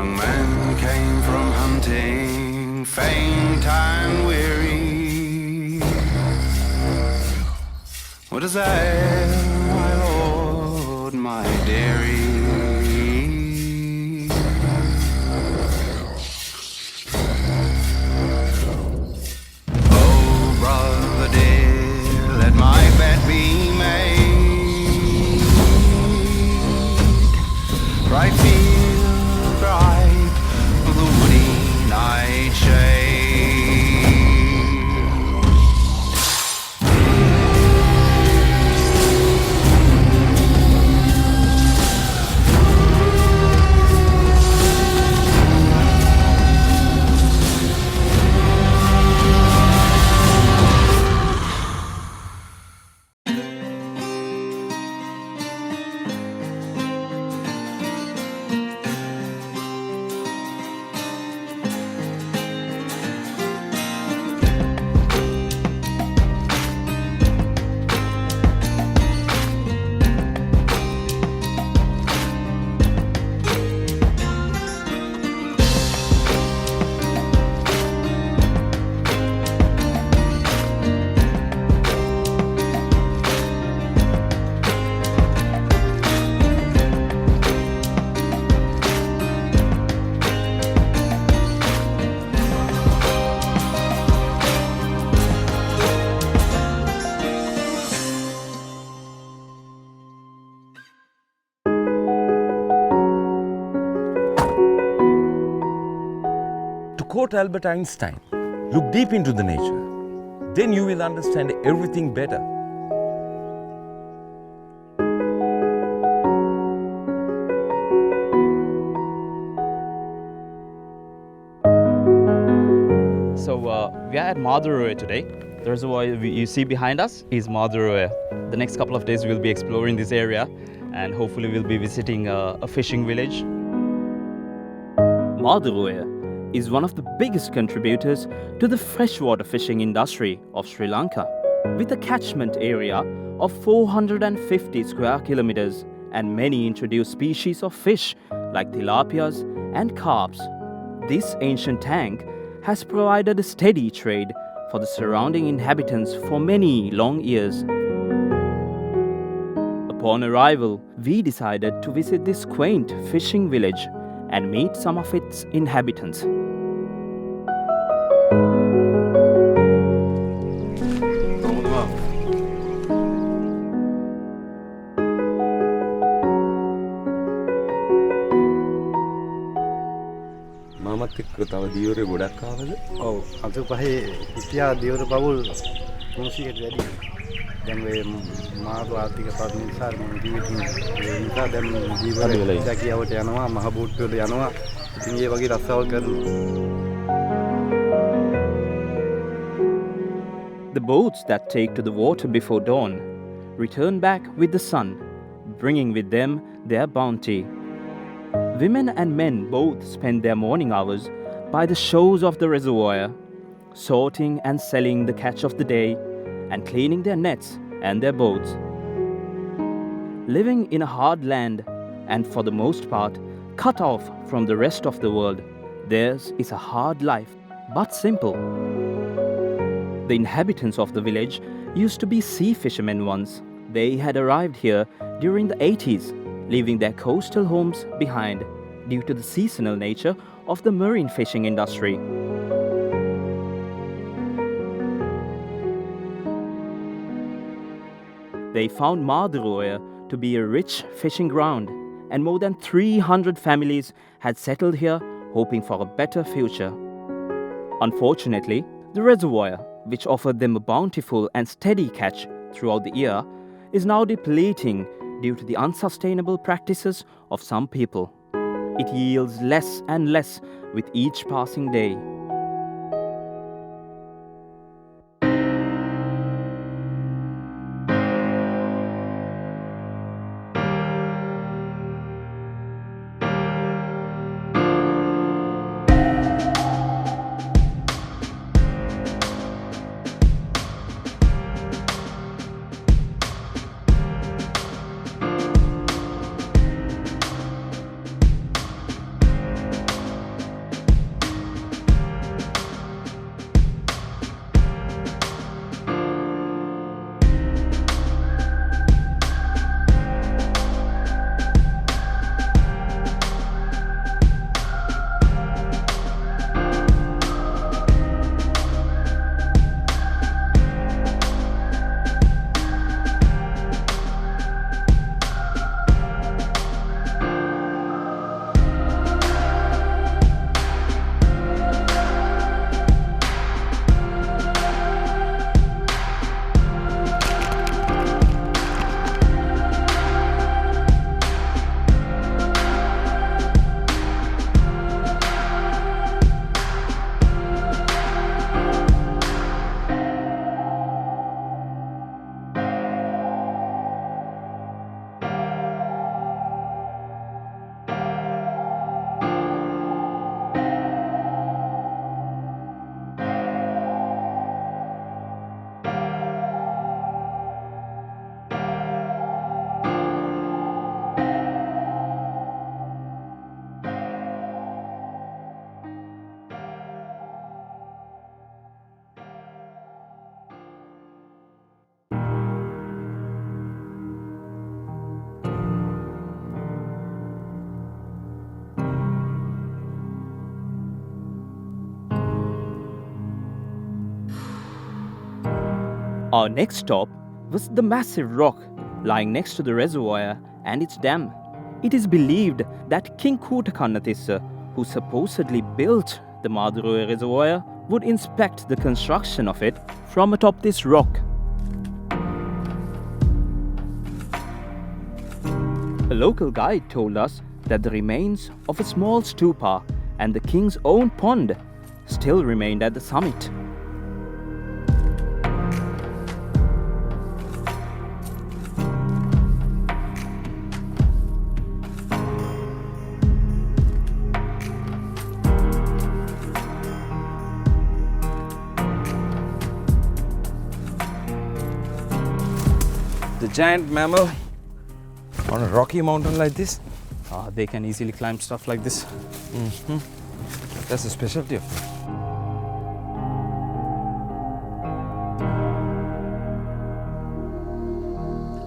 young men came from hunting, faint and weary. What is that, my lord, my dearie? Oh, brother dear, let my bed be made. Bright field, bright, the woody nightshade. To quote Albert Einstein, look deep into the nature, then you will understand everything better. So we are at Maduru today. The reservoir you see behind us is Maduru. The next couple of days we'll be exploring this area and hopefully we'll be visiting a fishing village. Maduru is one of the biggest contributors to the freshwater fishing industry of Sri Lanka. With a catchment area of 450 square kilometers and many introduced species of fish like tilapias and carps, this ancient tank has provided a steady trade for the surrounding inhabitants for many long years. Upon arrival, we decided to visit this quaint fishing village and meet some of its inhabitants. මමත් එක්ක තව දියවරේ ගොඩක් ආවද? ඔව් අද පහේ හිටියා දියවර බවුල් 300කට වැඩි. දැන් මේ මාරු ආර්ථික ප්‍රශ්න නිසා මම ජීවිතේ ඒ නිසා දැන් දියවර ඉඳකියවට යනවා මහ බෝට් වල යනවා. ඉතින් ඒ වගේ රස්සාවල් කරනවා. The boats that take to the water before dawn return back with the sun, bringing with them their bounty. Women and men both spend their morning hours by the shores of the reservoir, sorting and selling the catch of the day and cleaning their nets and their boats. Living in a hard land and for the most part cut off from the rest of the world, theirs is a hard life but simple. The inhabitants of the village used to be sea fishermen once. They had arrived here during the 80s, leaving their coastal homes behind due to the seasonal nature of the marine fishing industry. They found Maduru to be a rich fishing ground, and more than 300 families had settled here hoping for a better future. Unfortunately, the reservoir, which offered them a bountiful and steady catch throughout the year, is now depleting due to the unsustainable practices of some people. It yields less and less with each passing day. Our next stop was the massive rock lying next to the reservoir and its dam. It is believed that King Kutakannathissa, who supposedly built the Maduru reservoir, would inspect the construction of it from atop this rock. A local guide told us that the remains of a small stupa and the king's own pond still remained at the summit. The giant mammal on a rocky mountain like this. They can easily climb stuff like this. That's the specialty of it.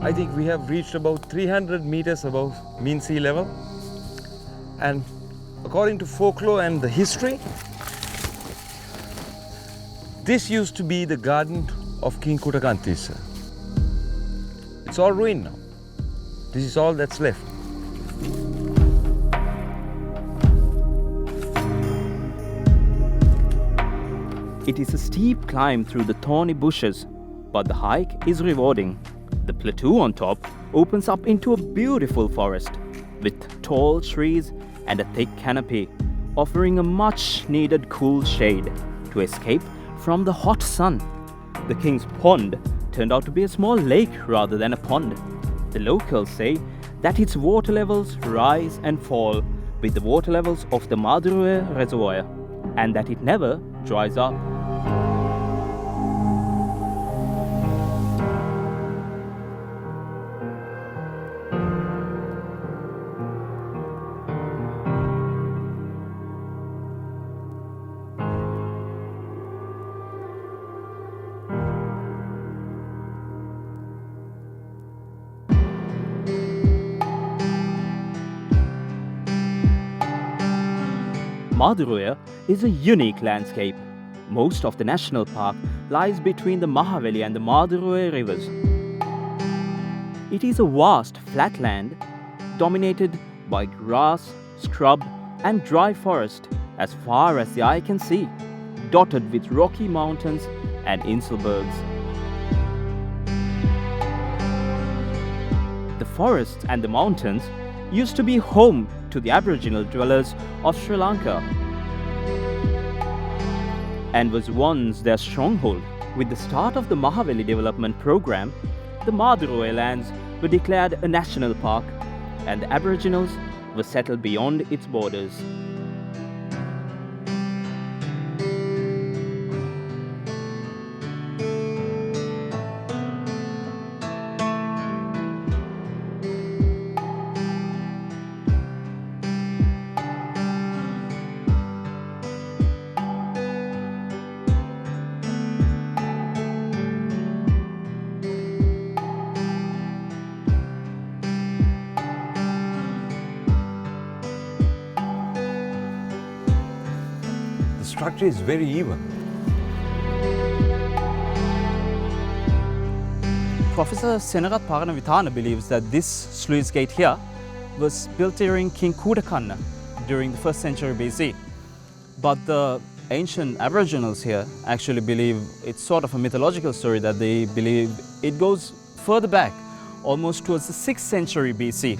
I think we have reached about 300 meters above mean sea level. And according to folklore and the history, this used to be the garden of King Kutakannathissa. It's all ruined now. This is all that's left. It is a steep climb through the thorny bushes, but the hike is rewarding. The plateau on top opens up into a beautiful forest with tall trees and a thick canopy, offering a much needed cool shade to escape from the hot sun. The king's pond turned out to be a small lake rather than a pond. The locals say that its water levels rise and fall with the water levels of the Maduru reservoir, and that it never dries up. Maduru is a unique landscape. Most of the national park lies between the Mahaveli and the Maduru rivers. It is a vast flat land dominated by grass, scrub and dry forest as far as the eye can see, dotted with rocky mountains and inselbergs. The forests and the mountains used to be home to the Aboriginal dwellers of Sri Lanka and was once their stronghold. With the start of the Mahaveli development program, the Maduru lands were declared a national park and the Aboriginals were settled beyond its borders. The structure is very even. Professor Senarath Paranavithana believes that this sluice gate here was built during King Kutakanna during the 1st century BC. But the ancient Aboriginals here actually believe it's sort of a mythological story, that they believe it goes further back, almost towards the 6th century BC.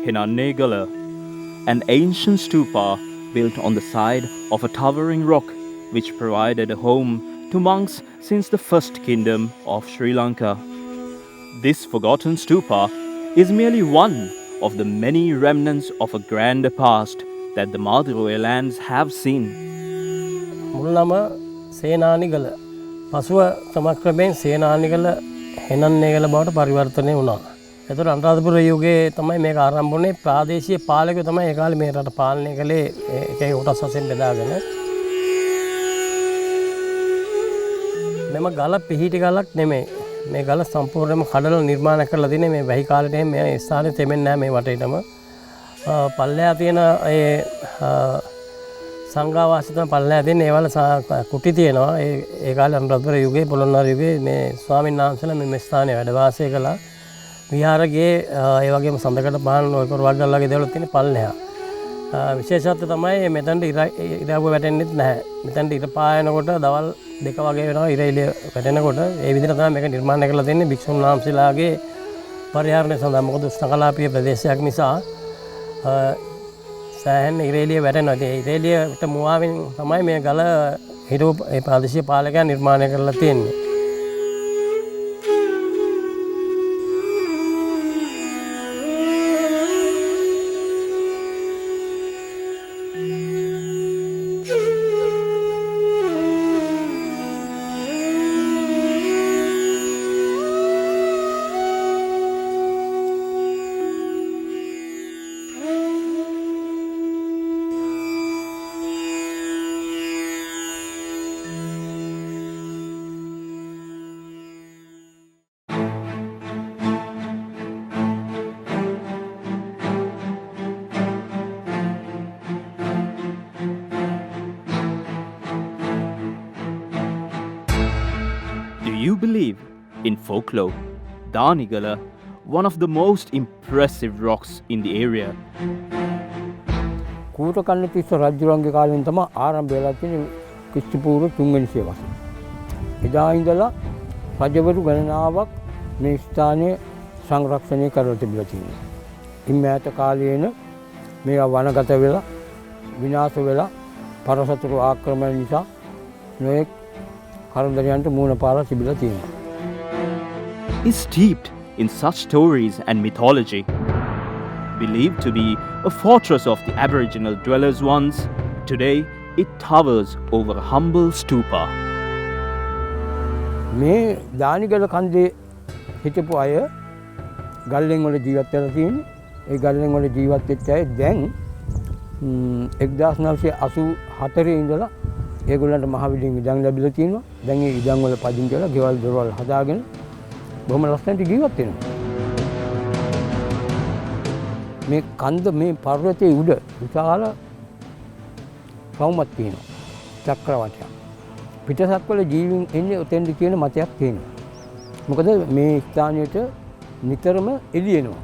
Hinannegala, an ancient stupa built on the side of a towering rock which provided a home to monks since the first kingdom of Sri Lanka. This forgotten stupa is merely one of the many remnants of a grander past that the Maduru lands have seen. මුල්නම සේනානිගල පසුව ක්‍රමක්‍රමයෙන් සේනානිගල හෙනන්නේගල බවට පරිවර්තනය වුණා. එතකොට අනුරාධපුර යුගයේ තමයි මේක ආරම්භ වුණේ. ප්‍රාදේශීය පාලකයෝ තමයි ඒ කාලේ මේ රට පාලනය කළේ ඒකේ කොටස් වශයෙන් බෙදාගෙන. මෙම ගල පිහිටි ගලක් නෙමෙයි. මේ ගල සම්පූර්ණයෙන්ම කඩලා නිර්මාණය කරලා තියෙන්නේ මේ වැහි කාලේ මේ ස්ථානේ තෙමෙන්නේ නැහැ මේ වටේටම. පල්ලෙහා තියෙන ඒ සංඝාවාසිතම පල්ලෙහා තියෙන ඒවල කුටි තියෙනවා. ඒ කාලේ අනුරාධපුර යුගයේ පොළොන්නරු යුගයේ මේ ස්වාමීන් වහන්සේලා මේ ස්ථානයේ වැඩ වාසය කළා. විහාරයේ ඒ වගේම සඳකඩ පහන් ඔය කොරවග්ගල් වගේ දේවල් තියෙන පල්ලෙහා. විශේෂත්වය තමයි මෙතනට ඉරාව වැටෙන්නෙත් නැහැ. මෙතනට ඉර පායනකොට දවල් 2 වගේ වෙනවා ඉර එළිය වැටෙනකොට. ඒ විදිහට තමයි මේක නිර්මාණය කරලා තියෙන්නේ භික්ෂුන් වහන්සේලාගේ පරිහරණය සඳහා. මොකද උෂ්ණකලාපීය ප්‍රදේශයක් නිසා සෑහෙන ඉර එළිය වැටෙනවා. ඒ ඉර එළියට මුවාවෙන් තමයි මේ ගල හිටපු ඒ ප්‍රාදේශීය පාලකයන් නිර්මාණය කරලා තියෙන්නේ. Do you believe in folklore? Danigala, one of the most impressive rocks in the area. කූටකන්නතිස්ස රජුරන්ගේ කාලෙන් තමයි ආරම්භ වෙලා තියෙන්නේ ක්‍රිස්තු පූර්ව 3 වෙනි සියවසේ. එදා ඉඳලා රජවරු ගණනාවක් මේ ස්ථානයේ සංරක්ෂණය කරලා තිබිලා තියෙනවා. ඉම්මෑත කාලයේන මේවා වනගත වෙලා විනාශ වෙලා පරසතුරු ආක්‍රමණ නිසා නොයෙක් කරදරයන්ට මුහුණ පාලා තිබිලා තියෙනවා. Is steeped in such stories and mythology. Believed to be a fortress of the Aboriginal dwellers once, today it towers over a humble stupa. මේ දානිගල කන්දේ හිටපු අය ගල්ලෙන් වල ජීවත් වෙලා තියෙන්නේ. ඒ ගල්ලෙන් වල ජීවත් වෙච්ච අය දැන් 1984 ඉඳලා ඒගොල්ලන්ට මහවිලින් ඉඩම් ලැබිලා තියෙනවා. දැන් ඒ ඉඩම් වල පදිංචි වෙලා ගෙවල් දොරවල් හදාගෙන බොහොම ලස්සනට ජීවත් වෙනවා. මේ කන්ද මේ පර්වතයේ උඩ විශාල සෞමත් තියෙනවා. චක්‍රවටයක්. පිටසක්වල ජීවීන් එන්නේ ඔතෙන්ද කියන මතයක් තියෙනවා. මොකද මේ ස්ථානයට නිතරම එළියෙනවා.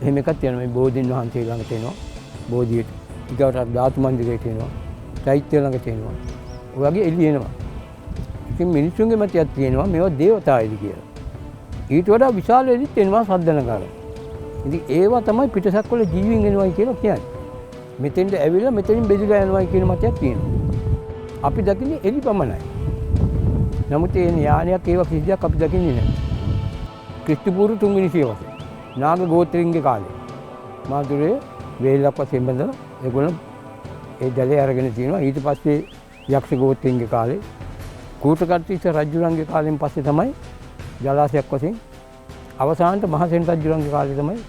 එහෙම එකක් තියෙනවා. මේ බෝධීන් වහන්සේ ළඟ තියෙනවා. බෝධියට ඊගවට ධාතු මන්දිරය තියෙනවා. චෛත්‍ය ළඟ තියෙනවා. ඔය වගේ එළියෙනවා. ඉතින් මිනිස්සුන්ගේ මතයක් තියෙනවා මේවා දේවතාවයිද කියලා. ඊට වඩා විශාල එළිත් එනවා සද්දනකාර. ඉතින් ඒවා තමයි පිටසක්වල ජීවීන් එනවායි කියලා කියන්නේ. මෙතෙන්ට ඇවිල්ලා මෙතනින් බෙදලා යනවායි කියන මතයක් තියෙනවා. අපි දකින්නේ එළි පමණයි. නමුත් ඒ ඥානයක් ඒවා කිසිදයක් අපි දකින්නේ නැහැ. ක්‍රිස්තු පූර්ව 3 වෙනි සියවසේ නාග ගෝත්‍රින්ගේ කාලේ මාදුරේ වේලක් වශයෙන් බඳලා ඒගොල්ලෝ ඒ ජලය අරගෙන තියෙනවා. ඊට පස්සේ යක්ෂ ගෝත්‍රින්ගේ කාලේ කූටකට්ටිස්ස රජුරන්ගේ කාලෙන් පස්සේ තමයි ජලාශයක් වශයෙන් අවසානට මහසෙන් රජුරන්ගේ කාලේ තමයි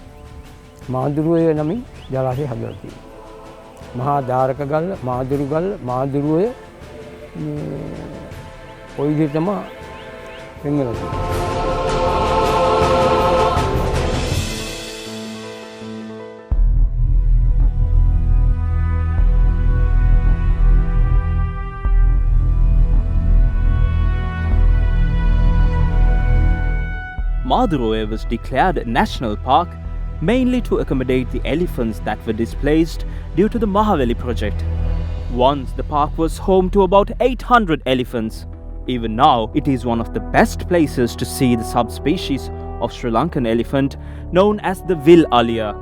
මාදුරුවේ නමින් ජලාශය හදලා තියෙන්නේ. මහා ධාරක ගල්ල, මාදුරු ගල්ල, මාදුරුවේ ඔය විදිහටම පෙන්වලා තියෙනවා. Maduru was declared a national park mainly to accommodate the elephants that were displaced due to the Mahaveli project. Once the park was home to about 800 elephants. Even now, it is one of the best places to see the subspecies of Sri Lankan elephant known as the Vil Alia,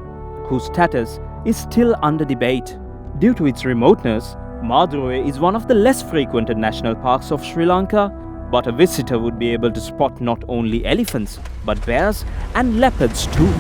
whose status is still under debate. Due to its remoteness, Maduru is one of the less frequented national parks of Sri Lanka, but a visitor would be able to spot not only elephants, but bears and leopards too.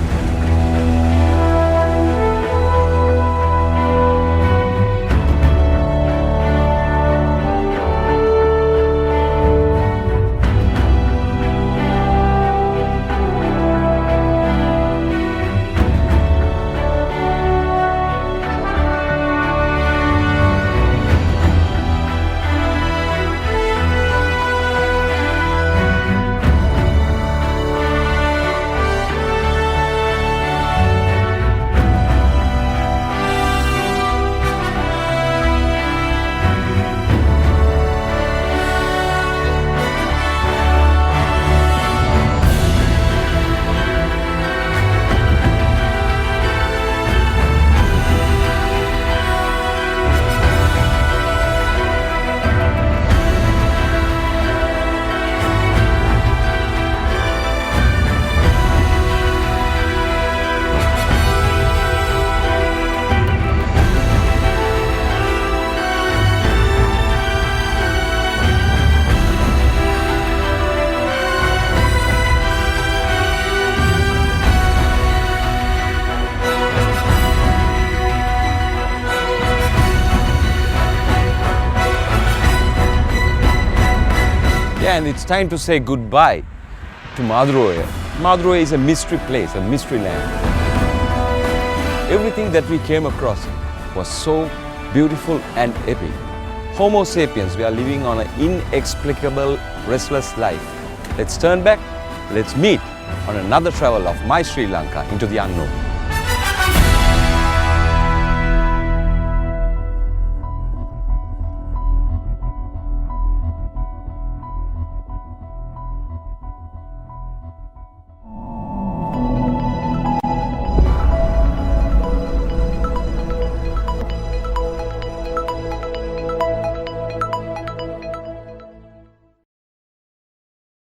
Yeah, and it's time to say goodbye to Maduru. Maduru is a mystery place, a mystery land. Everything that we came across was so beautiful and epic. Homo sapiens, we are living on an inexplicable, restless life. Let's turn back, let's meet on another travel of my Sri Lanka into the unknown.